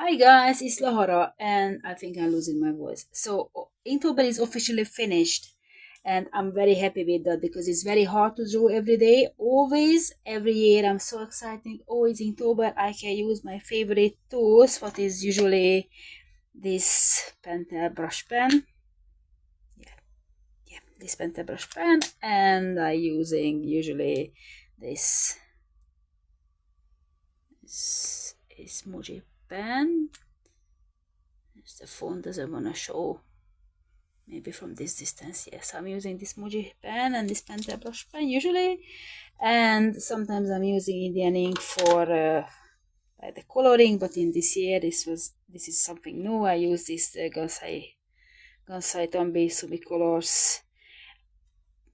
Hi guys, it's Lahara and I think I'm losing my voice. So Inktober is officially finished and I'm very happy with that because it's very hard to draw every day. Always, every year I'm so excited. Always Inktober I can use my favorite tools, what is usually this pentel brush pen. Yeah, this pentel brush pen, and I using usually this, this emoji pen. The phone doesn't want to show maybe from this distance. Yes, I'm using this Muji pen and this Pentel brush pen usually, and sometimes I'm using Indian ink for like the coloring, but in this year this is something new. I use this Gansai Tombi Sumi colors,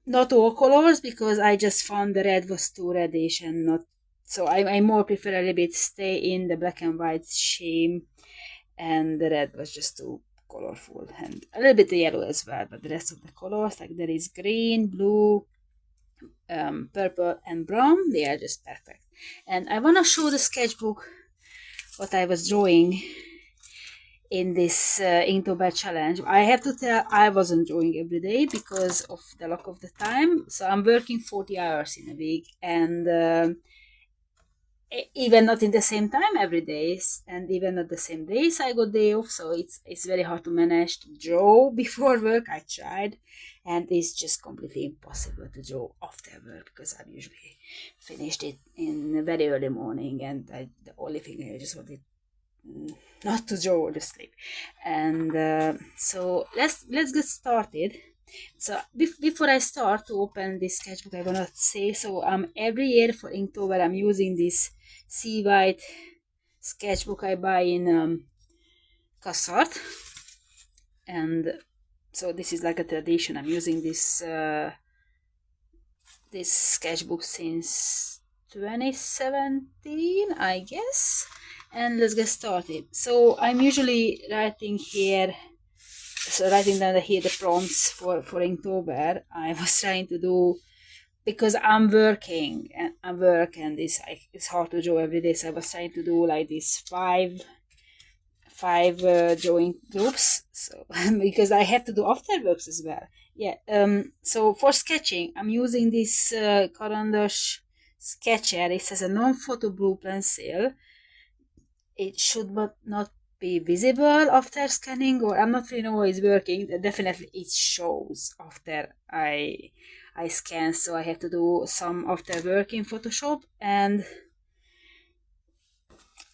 not all colors, because I just found the red was too reddish and not, so I more prefer a little bit stay in the black and white shame, and the red was just too colorful, and a little bit yellow as well, but the rest of the colors, like there is green, blue, purple and brown, they are just perfect. And I want to show the sketchbook what I was drawing in this Inktober challenge. I have to tell, I wasn't drawing every day because of the lack of the time, so I'm working 40 hours in a week, and even not in the same time every day, and even not the same days I got day off, so it's very hard to manage to draw before work. I tried, and it's just completely impossible to draw after work because I've usually finished it in a very early morning, and the only thing I just wanted not to draw or to sleep. And so let's get started. So before I start to open this sketchbook, I wanna say, so every year for Inktober I'm using this sea white sketchbook I buy in Kassart, and so this is like a tradition. I'm using this sketchbook since 2017, I guess. And let's get started. So I'm usually writing here, so writing down here the prompts for Inktober. I was trying to do, because I'm working and it's hard to draw every day, so I was trying to do like these five drawing groups, so because I have to do afterworks as well. Yeah. So for sketching I'm using this Carandash sketcher. It says a non-photo blue pencil. It should not be visible after scanning, or I'm not really know it's working. Definitely it shows after I scan, so I have to do some after work in Photoshop. And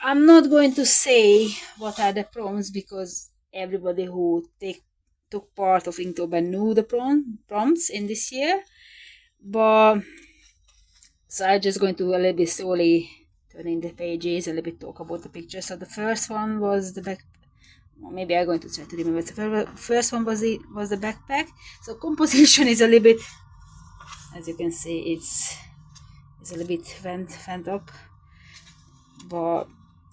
I'm not going to say what are the prompts because everybody who took part of Inktober knew the prompts in this year, but so I'm just going to a little bit slowly turning the pages, a little bit talk about the pictures. So the first one was the back. Well, maybe I'm going to try to remember. The first one was the backpack. So composition is a little bit, as you can see, it's a little bit went up, but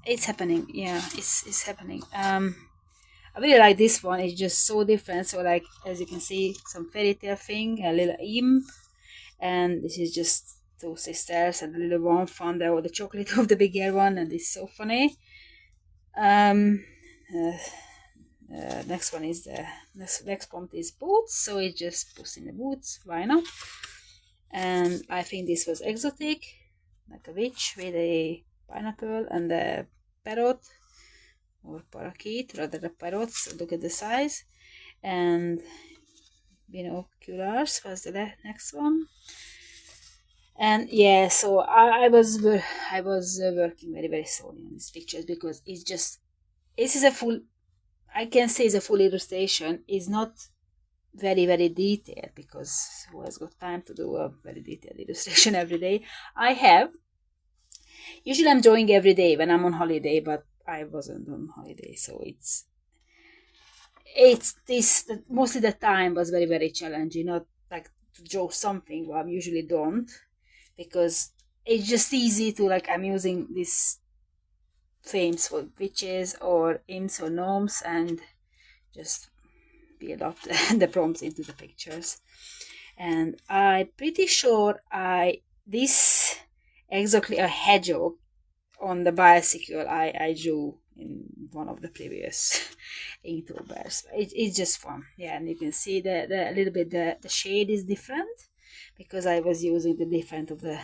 it's happening. Yeah, it's happening. I really like this one. It's just so different. So like, as you can see, some fairy tale thing, a little imp, and this is just two sisters, and the little one found out the chocolate of the bigger one, and it's so funny. Um, next one is the next prompt is boots, so it just puts in the boots. Why not? And I think this was exotic, like a witch with a pineapple and a parrot, or parakeet, rather the parrots. Look at the size. And binoculars was the next one. And yeah, so I was working very very slowly on these pictures because it's just, this is a full, I can say it's a full illustration. It's not very very detailed because who has got time to do a very detailed illustration every day? I have, usually I'm drawing every day when I'm on holiday, but I wasn't on holiday, so it's this mostly the time was very very challenging, not like to draw something what I usually don't, because it's just easy to, like, I'm using these themes for witches or imps or gnomes and just build up the prompts into the pictures. And I'm pretty sure this exactly a hedgehog on the bicycle I drew in one of the previous Inktober's. It's just fun, yeah. And you can see the a little bit the shade is different because I was using the different of the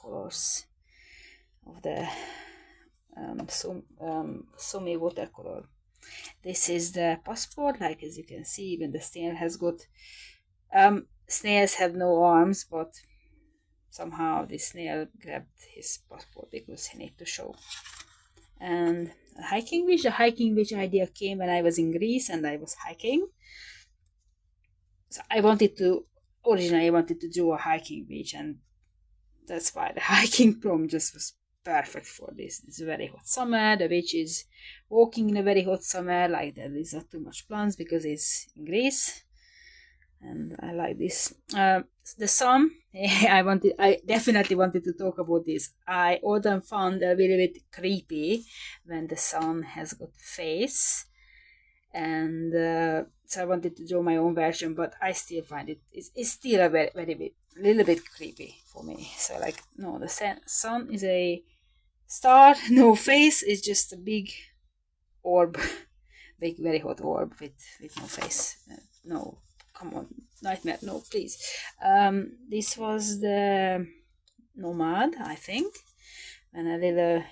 colors of the Sumi watercolor. This is the passport, like as you can see, even the snail has got snails have no arms, but somehow the snail grabbed his passport because he needed to show. And a hiking beach. The hiking beach idea came when I was in Greece and I was hiking. So originally I wanted to do a hiking beach, and that's why the hiking prompt just was perfect for this. It's a very hot summer. The beach is walking in a very hot summer, like there is not too much plants because it's in Greece. And I like this. The sun, I definitely wanted to talk about this. I often found a little bit creepy when the sun has got face, and so I wanted to draw my own version, but I still find it's still a very little bit creepy for me. So like, no, the sun is a star, no face, it's just a big orb, big very hot orb with no face. No. Come on, nightmare, no, please. This was the nomad, I think, and a little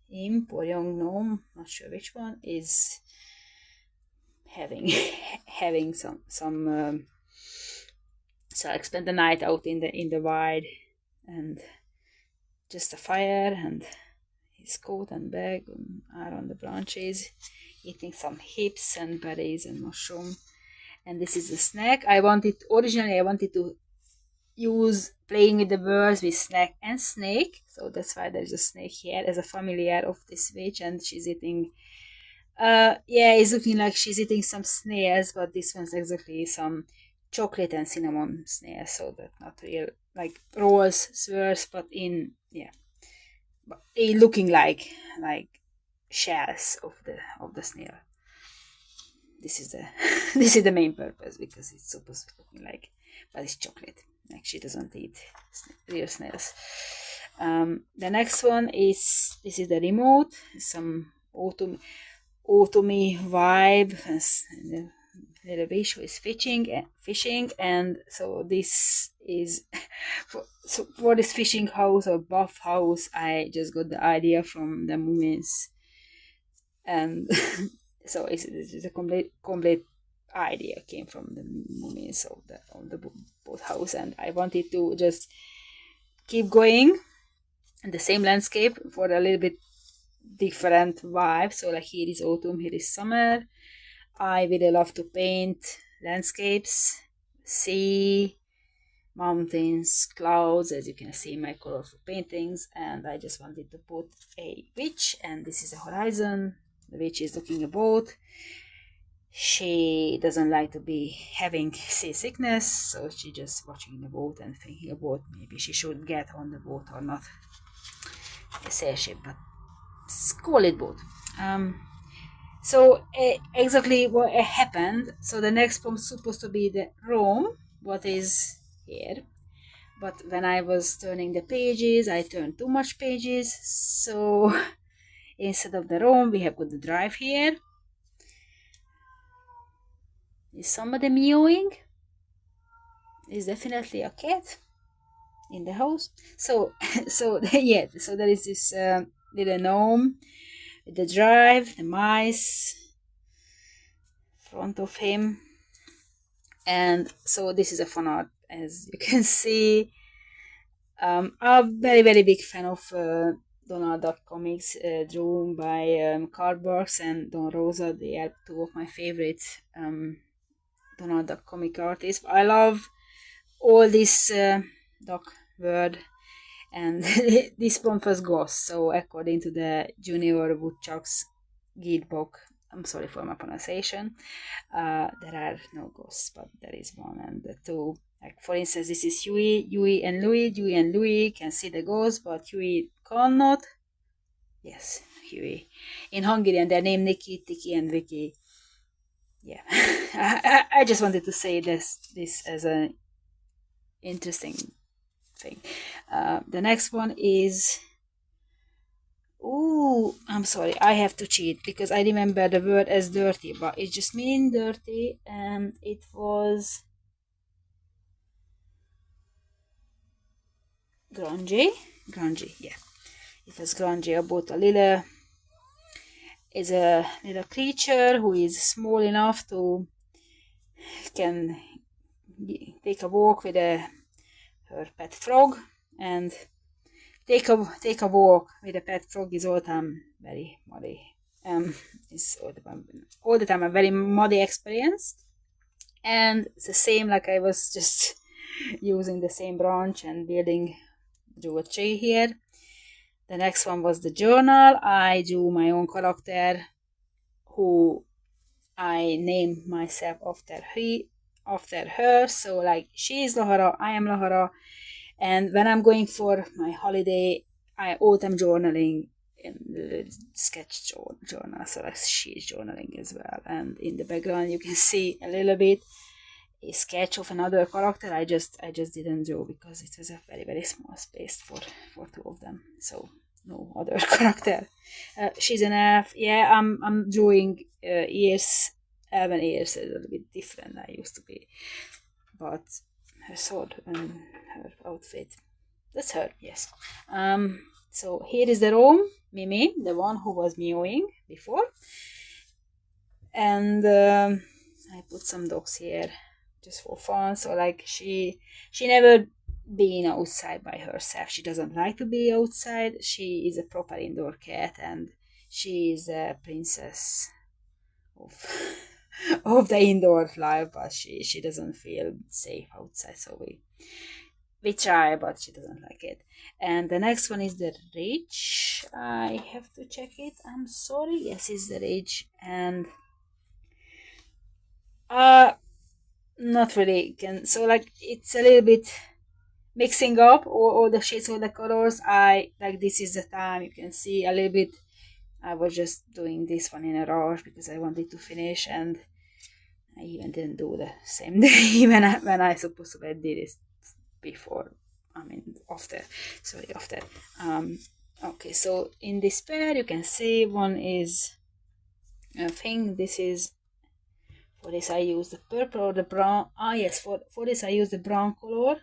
imp or young gnome, not sure which one, is having some so I spent the night out in the wild, and just a fire and his coat and bag are on the branches, eating some hips and berries and mushroom. And this is a snack. Originally I wanted to use playing with the birds with snack and snake. So that's why there's a snake here as a familiar of this witch, and she's eating, it's looking like she's eating some snails, but this one's exactly some chocolate and cinnamon snails. So that's not real, like rolls, swirls, but looking like shells of the snail. This is the main purpose, because it's supposed to look like, but it's chocolate. Like, she doesn't eat real snails. The next one is, this is the remote, some autumny vibe. The little fish who is fishing, and so this is for this fishing house or buff house. I just got the idea from the mummies, and so it's a complete idea came from the mummies of the boat house, and I wanted to just keep going in the same landscape for a little bit different vibe. So like, here is autumn, here is summer. I really love to paint landscapes, sea, mountains, clouds, as you can see in my colorful paintings, and I just wanted to put a witch, and this is the horizon. The witch is looking at a boat. She doesn't like to be having seasickness, so she just watching the boat and thinking about maybe she should get on the boat or not. A sailship, but call it boat. So exactly what happened. So the next poem is supposed to be the Rome, what is here. But when I was turning the pages, I turned too much pages. So instead of the Rome, we have got the drive here. Is somebody meowing? Is definitely a cat in the house. So yeah, so there is this little gnome with the drive, the mice in front of him, and so this is a fan art, as you can see. I'm a very big fan of Donald Duck comics, drawn by Carl Barks and Don Rosa. They are two of my favorite Donald Duck comic artists. I love all this duck world, and this poem was ghost. So according to the Junior Woodchuck's guidebook, I'm sorry for my pronunciation, there are no ghosts, but there is one and the two. Like, for instance, this is Huey and Louie. Huey and Louie can see the ghost, but Huey cannot. Yes, Huey. In Hungarian, they're named Nikki, Tiki, and Vicky. Yeah, I just wanted to say this as an interesting thing. The next one is Ooh, I'm sorry, I have to cheat because I remember the word as dirty, but it just means dirty, and it was grungy. Grungy, yeah. It was grungy about a little is a little creature who is small enough to can take a walk with her pet frog, and take a walk with a pet frog is all the time very muddy. It's all the time a very muddy experience, and it's the same like I was just using the same branch and building drew a tree here. The next one was the journal. I drew my own character who I named myself after her. So like she is Lahara, I am Lahara, and when I'm going for my holiday, I autumn journaling in the sketch journal, so like she's journaling as well. And in the background, you can see a little bit a sketch of another character. I just didn't draw because it was a very small space for two of them. So no other character. She's an elf. Yeah, I'm drawing ears. Elven ears a little bit different I used to be, but her sword and her outfit. That's her, yes. So here is the room, Mimi, the one who was meowing before, and I put some dogs here just for fun. So like she never been outside by herself. She doesn't like to be outside. She is a proper indoor cat, and she is a princess of of the indoor life, but she doesn't feel safe outside. So we try, but she doesn't like it. And the next one is the rage. I have to check it. I'm sorry. Yes, it's the rage, and not really. So like it's a little bit mixing up all the shades, all the colors. I like this is the time you can see a little bit. I was just doing this one in a rush because I wanted to finish, and I even didn't do the same day when I supposed to did this before. I mean after. Sorry, after. Okay, so in this pair you can see one is I think this is for this I use the purple or the brown. Yes, for this I use the brown color,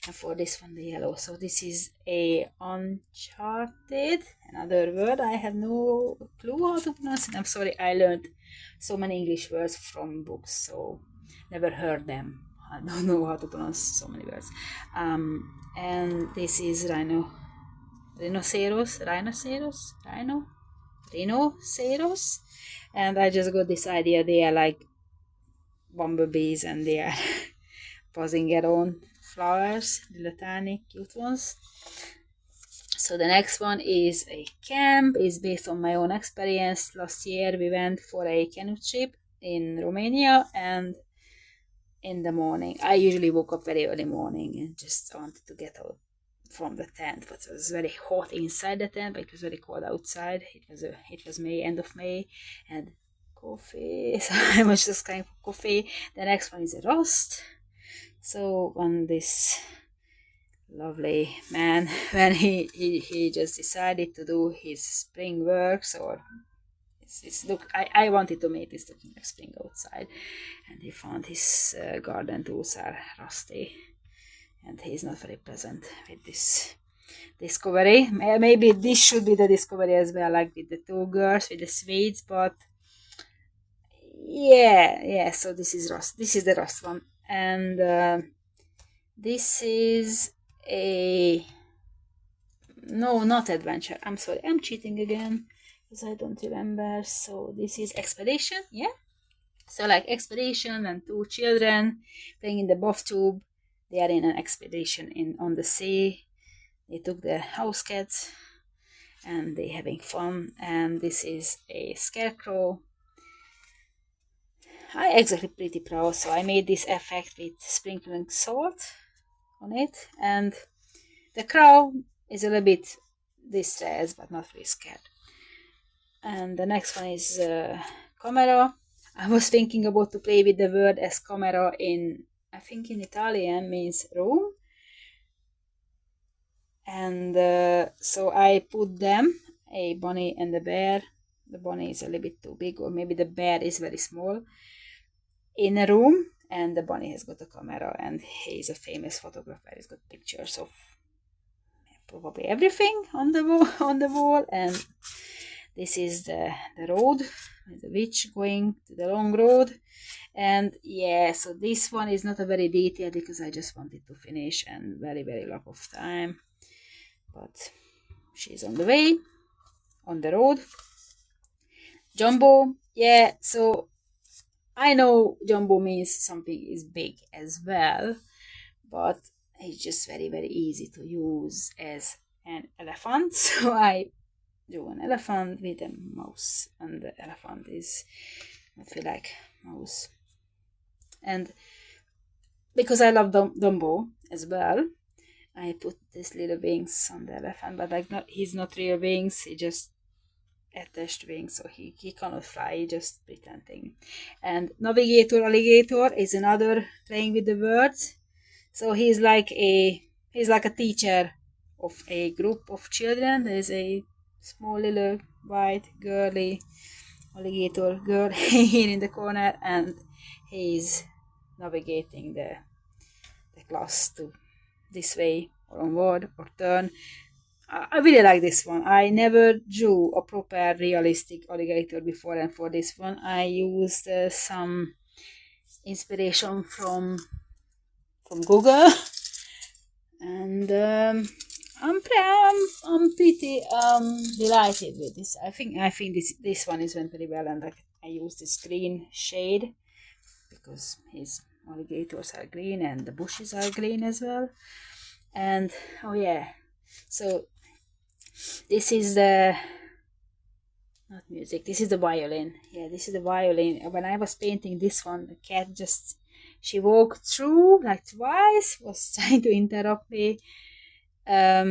and for this one the yellow. So this is a uncharted, another word I have no clue how to pronounce it. I'm sorry, I learned so many English words from books, so never heard them. I don't know how to pronounce so many words. And this is rhinoceros, and I just got this idea. They are like bumblebees, and they are buzzing around flowers, little tiny cute ones. So the next one is a camp. It's based on my own experience. Last year we went for a canoe trip in Romania, and in the morning I usually woke up very early morning and just wanted to get out from the tent, but it was very hot inside the tent, but it was very cold outside. It was May, end of May, and coffee. So I was just kind of coffee. The next one is a roast. So when this lovely man, when he just decided to do his spring works, or look, I wanted to make this looking like spring outside, and he found his garden tools are rusty, and he's not very pleasant with this discovery. Maybe this should be the discovery as well, like with the two girls with the Swedes, but yeah. So this is rust. This is the rust one, and this is a no, not adventure. I'm sorry, I'm cheating again because I don't remember. So this is expedition. Yeah. So like expedition and two children playing in the bathtub. They are in an expedition on the sea. They took the house cats and they having fun. And this is a scarecrow. I actually pretty proud. So I made this effect with sprinkling salt on it, and the crow is a little bit distressed but not really scared. And the next one is camera. I was thinking about to play with the word as camera in, I think in Italian means room, and so I put them a bunny and a bear. The bunny is a little bit too big, or maybe the bear is very small, in a room, and the bunny has got a camera, and he's a famous photographer. He's got pictures of probably everything on the wall, and this is the road, the witch going to the long road. And yeah, so this one is not a very detailed because I just wanted to finish and very lack of time, but she's on the way, on the road. Jumbo, yeah, so I know jumbo means something is big as well, but it's just very easy to use as an elephant. So I drew an elephant with a mouse, and the elephant is, I feel like, mouse. And because I love Dumbo as well, I put these little wings on the elephant, but like he's not real wings, he just attached wings, so he cannot fly, just pretending. And Navigator Alligator is another playing with the words. So he's like a teacher of a group of children. There's a small little white girly alligator girl here in the corner, and he's navigating the class to this way or onward or turn. I really like this one. I never drew a proper realistic alligator before, and for this one I used some inspiration from Google, and I'm pretty delighted with this. I think this one is went very well, and I used this green shade because his alligators are green and the bushes are green as well. And oh yeah, so this is the not music, this is the violin. Yeah, this is the violin. When I was painting this one, the cat just, she walked through like twice, was trying to interrupt me. I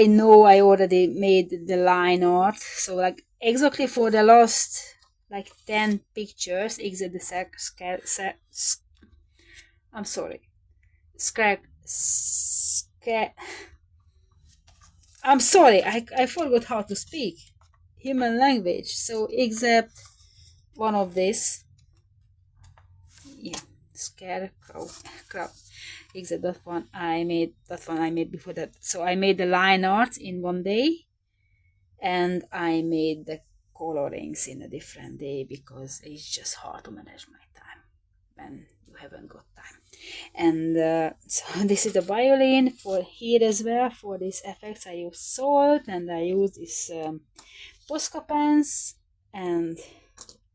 know I already made the line art, so like exactly for the last like 10 pictures, except the I'm sorry, I'm sorry, I forgot how to speak human language. So except one of this, yeah, scarecrow, crap. Except that one I made before that. So I made the line art in one day, and I made the colorings in a different day because it's just hard to manage my time when you haven't got time. And so this is the violin. For here as well, for these effects I use salt, and I use this Posca pens and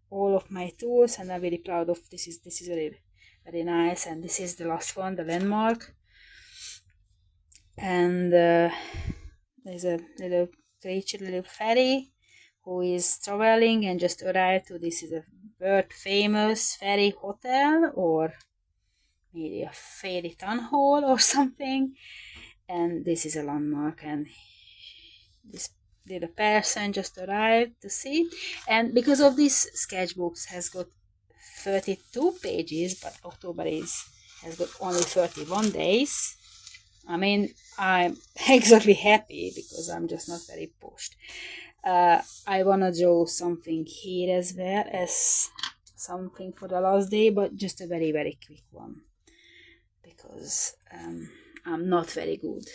all of my tools, and I'm really proud of this. Is very nice. And this is the last one, the landmark. And there's a little creature, little fairy, who is traveling and just arrived to this is a world famous fairy hotel, or maybe a fairy town hall or something. And this is a landmark, and this little person just arrived to see. And because of this, sketchbooks has got 32 pages, but October has got only 31 days. I mean, I'm exactly happy because I'm just not very pushed. I wanna draw something here as well as something for the last day, but just a very quick one, because I'm not very good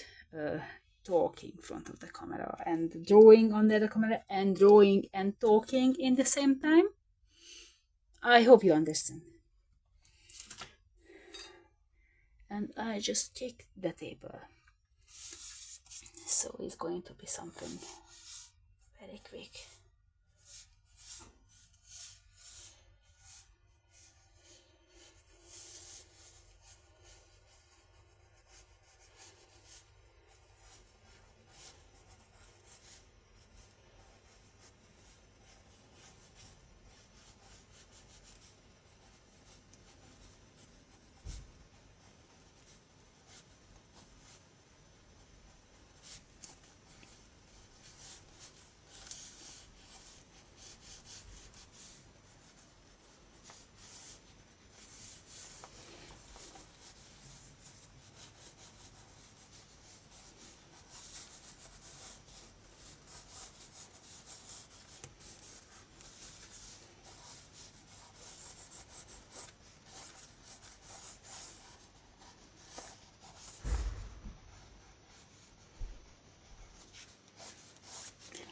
talking in front of the camera and drawing under the camera and drawing and talking in the same time. I hope you understand. And I just kicked the table, so it's going to be something very quick.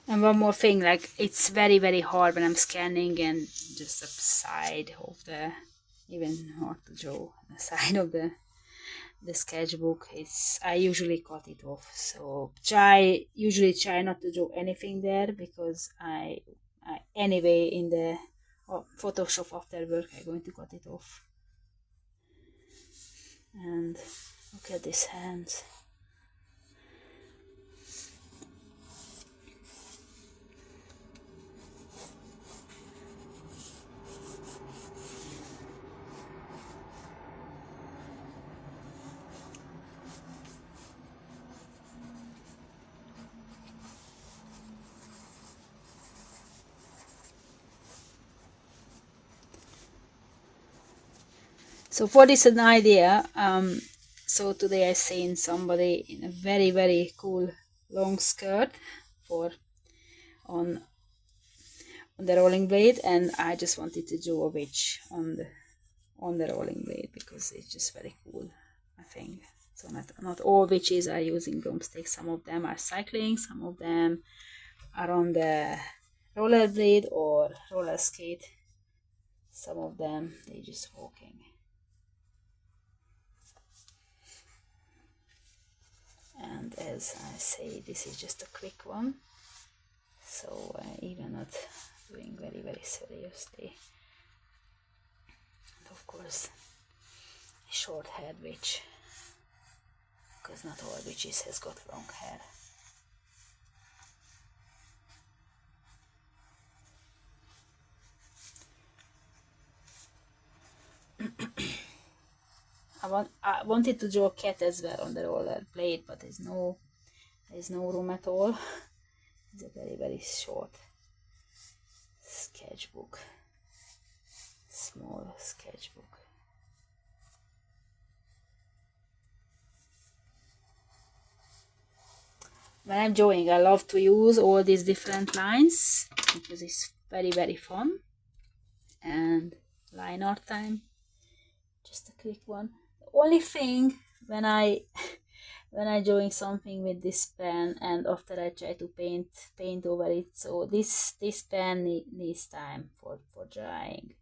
And one more thing, like it's very very hard when I'm scanning and just the side of the, even hard to draw the side of the sketchbook. It's, I usually cut it off. So usually try not to draw anything there, because I anyway in the Photoshop after work I'm going to cut it off. And look at these hands. So for this an idea, so today I seen somebody in a very very cool long skirt for on the rolling blade, and I just wanted to do a witch on the rolling blade because it's just very cool, I think. So not all witches are using broomsticks. Some of them are cycling, some of them are on the roller blade or roller skate. Some of them they just walking. And as I say, this is just a quick one, so even not doing very very seriously. And of course a short haired witch, because not all witches has got long hair. I wanted to draw a cat as well on the roller blade, but there's no room at all. It's a very very short sketchbook, small sketchbook. When I'm drawing, I love to use all these different lines because it's very very fun. And line art time, just a quick one. The only thing when I drawing something with this pen and after I try to paint over it, so this pen needs time for drying.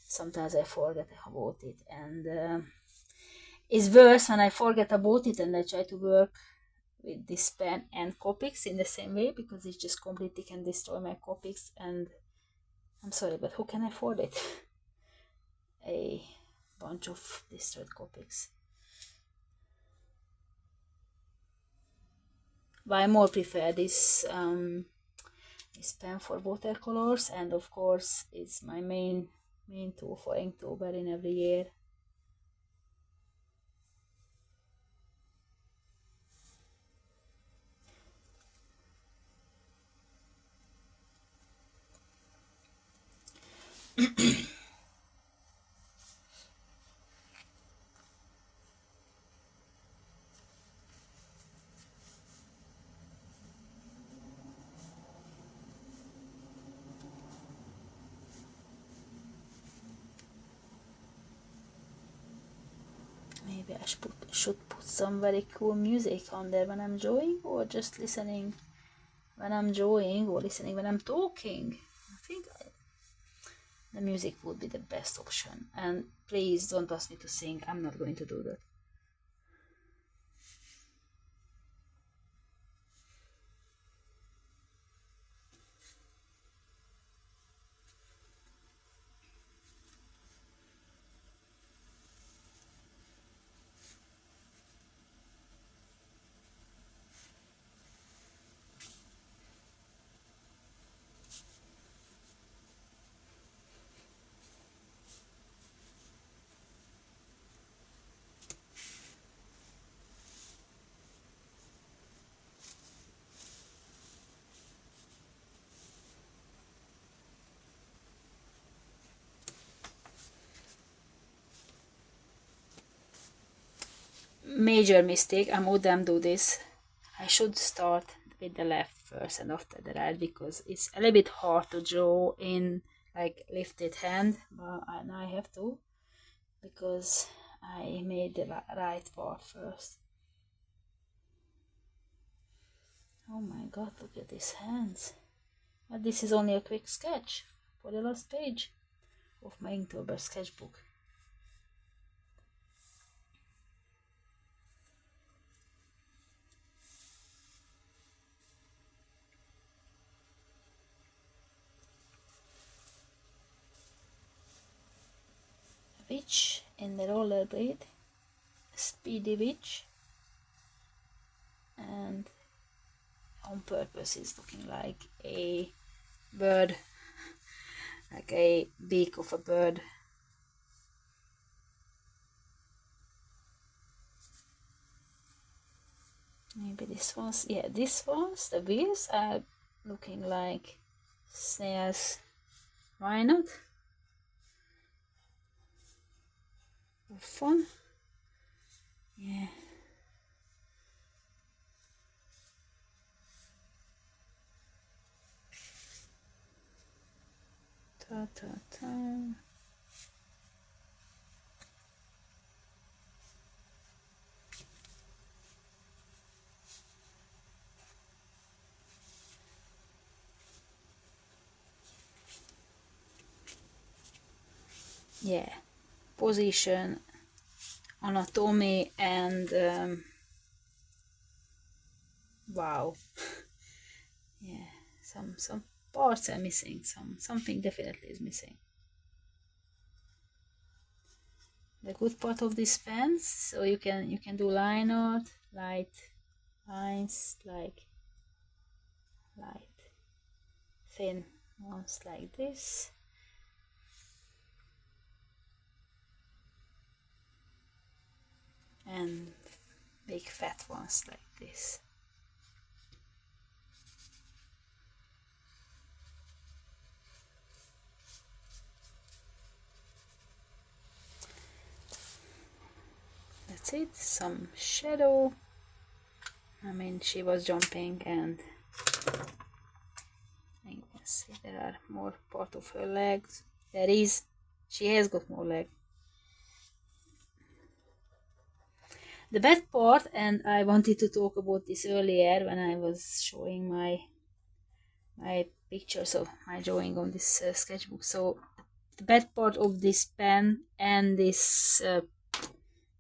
Sometimes I forget about it, and it's worse when I forget about it and I try to work with this pen and Copics in the same way, because it just completely can destroy my Copics, and I'm sorry, but who can afford it? A bunch of destroyed Copics. But I more prefer this pen for watercolors, and of course it's my main tool for Inktober in every year. Maybe I should put some very cool music on there when I'm drawing, or just listening when I'm drawing, or listening when I'm talking. I think the music would be the best option. And please don't ask me to sing, I'm not going to do that. Major mistake, I would them do this. I should start with the left first and after the right, because it's a little bit hard to draw in like lifted hand, but I have to, because I made the right part first. Oh my god, look at these hands. But this is only a quick sketch for the last page of my Inktober sketchbook. A witch in the rollerblade, a speedy witch, and on purpose is looking like a bird, like a beak of a bird. Maybe this one's, yeah, this one's, the wheels are looking like snails. Why not? For fun. Yeah. Ta ta ta. Yeah, position, anatomy, and wow. Yeah, some parts are missing. Something definitely is missing. The good part of these pens, so you can do line art, light lines, like light thin ones like this, and big fat ones like this. That's it. Some shadow. I mean, she was jumping, and you can see there are more part of her legs. She has got more leg. The bad part, and I wanted to talk about this earlier when I was showing my pictures of my drawing on this sketchbook. So the bad part of this pen and this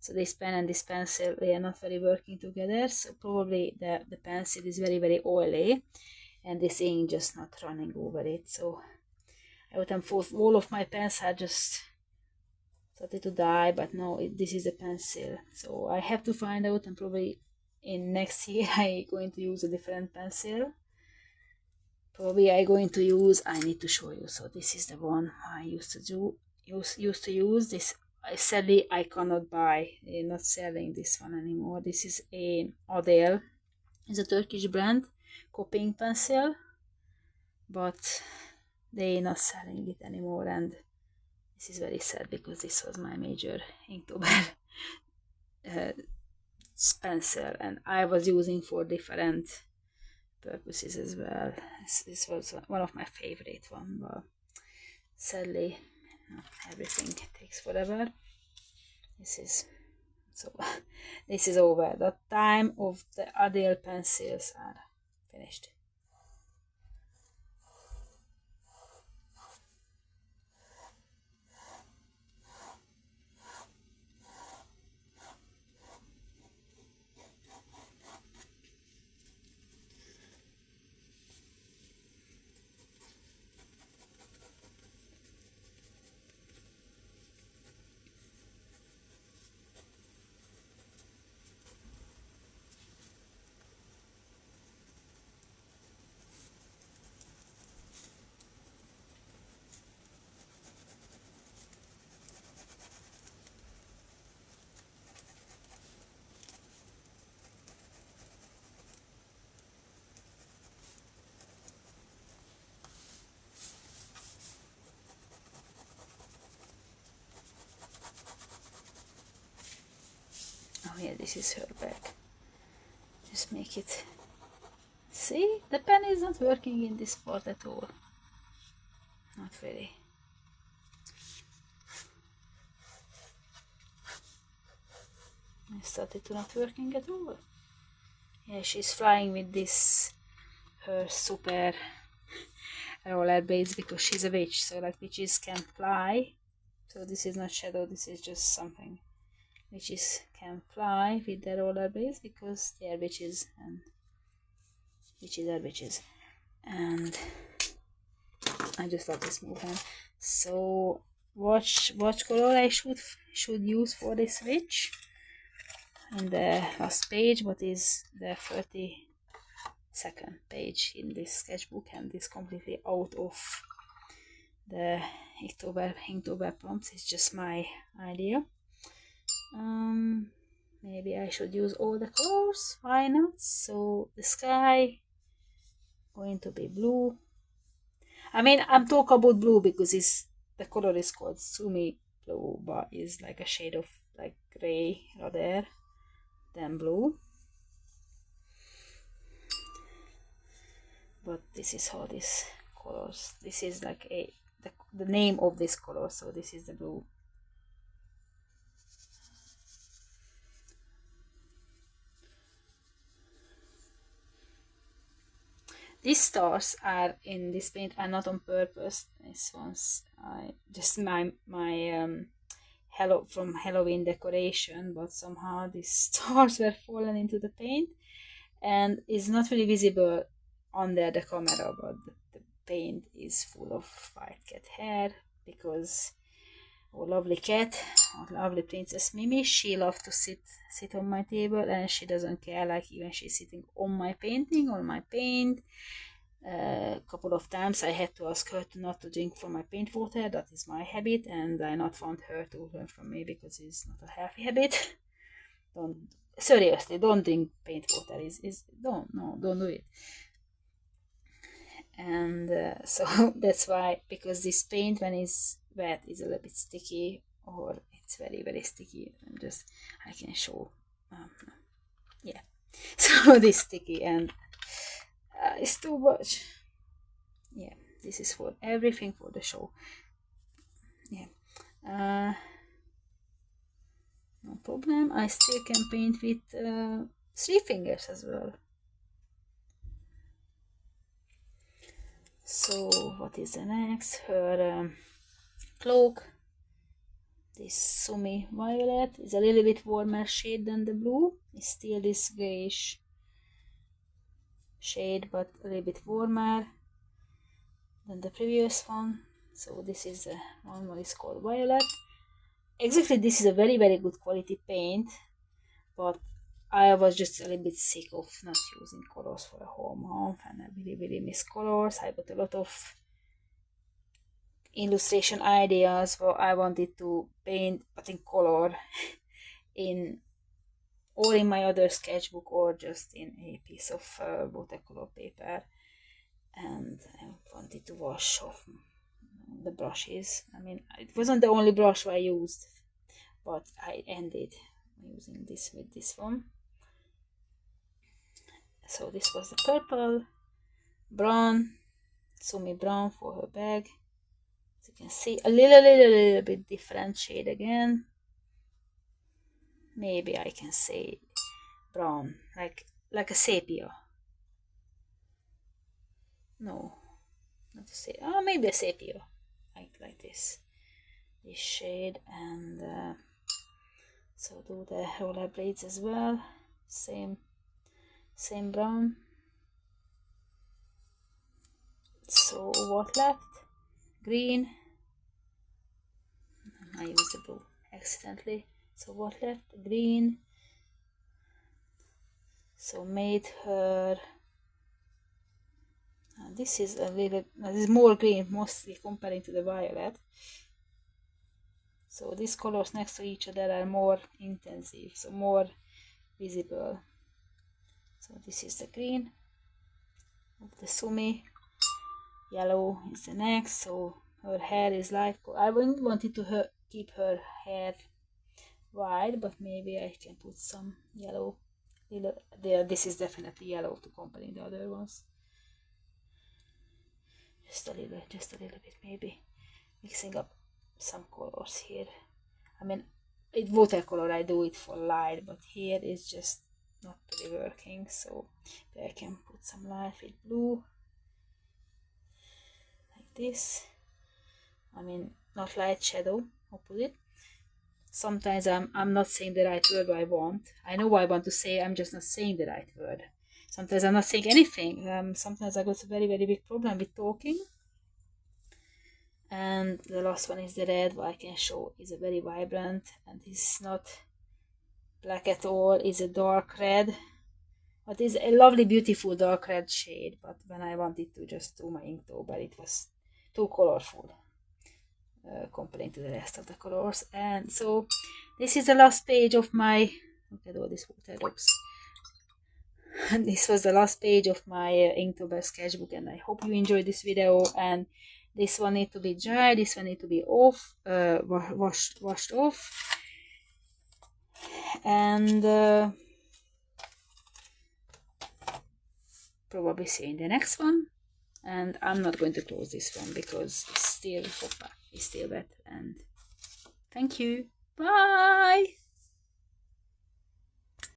this pen and this pencil, they are not very working together. So probably the pencil is very oily, and this ink just not running over it. So I would have thought all of my pens are just started to die, but no, this is a pencil. So I have to find out, and probably in next year I'm going to use a different pencil. Probably I'm going to use, I need to show you. So this is the one I used to use this. Sadly, I cannot buy. They're not selling this one anymore. This is a Adel. It's a Turkish brand, copying pencil, but they're not selling it anymore, and this is very sad because this was my major Inktober pencil, and I was using for different purposes as well. This was one of my favorite one, but sadly everything takes forever. This is over. The time of the Adel pencils are finished. Oh yeah, this is her back. Just make it. See, the pen is not working in this part at all. Not really. I started to not working at all. Yeah, she's flying with this her super rollerblades because she's a witch, so like witches can fly. So this is not shadow, this is just something. Witches can fly with their rollerblades because they are witches, and witches are witches. And I just love this movement. So watch color I should use for this witch. In the last page, what is the 32nd page in this sketchbook, and this completely out of the Inktober prompts. It's just my idea. Maybe I should use all the colors, why not? So the sky going to be blue. I mean, I'm talking about blue because the color is called Sumi blue, but is like a shade of like gray rather than blue. But this is how this colors. This is like the name of this color. So this is the blue. These stars are in this paint are not on purpose. This one's just my from Halloween decoration, but somehow these stars were fallen into the paint, and it's not really visible under the camera, but the paint is full of white cat hair because our lovely cat, our lovely Princess Mimi, she loves to sit on my table, and she doesn't care, like even she's sitting on my painting, on my paint. A couple of times I had to ask her to not to drink from my paint water. That is my habit, and I not want her to learn from me because it's not a healthy habit. Seriously, don't drink paint water. Don't do it. And so that's why, because this paint when it's wet is a little bit sticky, or it's very very sticky. I can show. Yeah, so this sticky, and it's too much. Yeah, this is for everything for the show. Yeah, no problem. I still can paint with 3 fingers as well. So what is the next? Her cloak. This Sumi Violet is a little bit warmer shade than the blue. It's still this grayish shade, but a little bit warmer than the previous one. So this is the one that is called Violet. Exactly, this is a very very good quality paint, but I was just a little bit sick of not using colors for a whole month, and I really really miss colors. I got a lot of illustration ideas what I wanted to paint, but in color, or in my other sketchbook, or just in a piece of watercolor paper, and I wanted to wash off the brushes. I mean, it wasn't the only brush I used, but I ended using this with this one. So this was the purple, brown, Sumi brown for her bag. As you can see, a little bit different shade again. Maybe I can say brown, like a sepia. No, not a sepia. Oh, maybe a sepia, like this shade. And so do the roller blades as well. Same brown. So what left? Green. I used the blue accidentally. So what left? Green. So made her. This is this is more green, mostly comparing to the violet. So these colors next to each other are more intensive, so more visible. So this is the green of the Sumi. Yellow is the next. So her hair is light. I wanted to keep her hair white, but maybe I can put some yellow. This is definitely yellow to accompany the other ones. Just a little bit, maybe mixing up some colors here. I mean, with watercolor I do it for light, but here it's just not really working. So I can put some light with blue. this. I mean, not light shadow, opposite. Sometimes I'm not saying the right word I want. I know what I want to say, I'm just not saying the right word. Sometimes I'm not saying anything. Sometimes I got a very, very big problem with talking. And the last one is the red, what I can show is a very vibrant, and it's not black at all, it's a dark red. But it's a lovely, beautiful dark red shade. But when I wanted to just do my Inktober, it was too colorful comparing to the rest of the colors. And so this is the last page of my, look at all these water drops. And this was the last page of my Inktober sketchbook, and I hope you enjoyed this video. And this one need to be dry, this one need to be off, washed off. And probably see you in the next one. And I'm not going to close this one because it's still wet. And thank you. Bye.